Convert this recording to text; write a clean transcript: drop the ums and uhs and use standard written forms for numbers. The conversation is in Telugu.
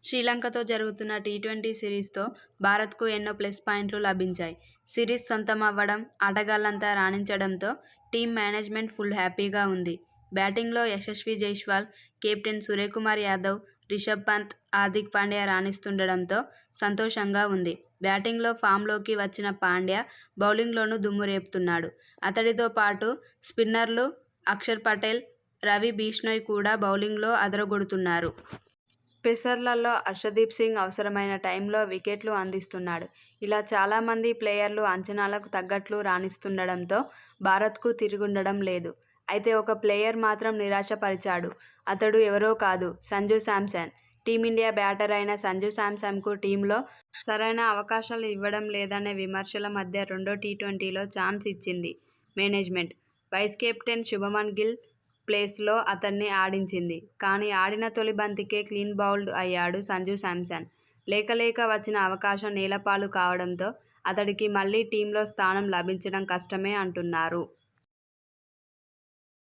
శ్రీలంకతో జరుగుతున్న టీ20 సిరీస్తో భారత్కు ఎన్నో ప్లస్ పాయింట్లు లభించాయి. సిరీస్ సొంతమవ్వడం, ఆటగాళ్లంతా రాణించడంతో టీమ్ మేనేజ్మెంట్ ఫుల్ హ్యాపీగా ఉంది. బ్యాటింగ్లో యశస్వీ జైస్వాల్, కెప్టెన్ సూర్యకుమార్ యాదవ్, రిషభ్ పంత్, హార్దిక్ పాండ్యా రాణిస్తుండడంతో సంతోషంగా ఉంది. బ్యాటింగ్లో ఫామ్లోకి వచ్చిన పాండ్యా బౌలింగ్లోనూ దుమ్ము రేపుతున్నాడు. అతడితో పాటు స్పిన్నర్లు అక్షర్ పటేల్, రవి బిష్నోయ్ కూడా బౌలింగ్లో అదరగొడుతున్నారు. పేసర్లలో హర్షదీప్ సింగ్ అవసరమైన టైంలో వికెట్లు అందిస్తున్నాడు. ఇలా చాలా మంది ప్లేయర్లు అంచనాలకు తగ్గట్లు రాణిస్తుండడంతో భారత్కు తిరుగుండడం లేదు. అయితే ఒక ప్లేయర్ మాత్రం నిరాశపరిచాడు. అతడు ఎవరో కాదు, సంజూ శాంసన్. టీమిండియా బ్యాటర్ అయిన సంజూ శాంసన్కు టీంలో సరైన అవకాశాలు ఇవ్వడం లేదనే విమర్శల మధ్య రెండో టీ20లో ఛాన్స్ ఇచ్చింది management. Vice captain Shubman Gill ప్లేస్లో అతడ్ని ఆడించింది. కానీ ఆడిన తొలి బంతికే క్లీన్ బౌల్డ్ అయ్యాడు సంజూ శాంసన్. లేక వచ్చిన అవకాశం నేలపాలు కావడంతో అతడికి మళ్లీ టీంలో స్థానం లభించడం కష్టమే అంటున్నారు.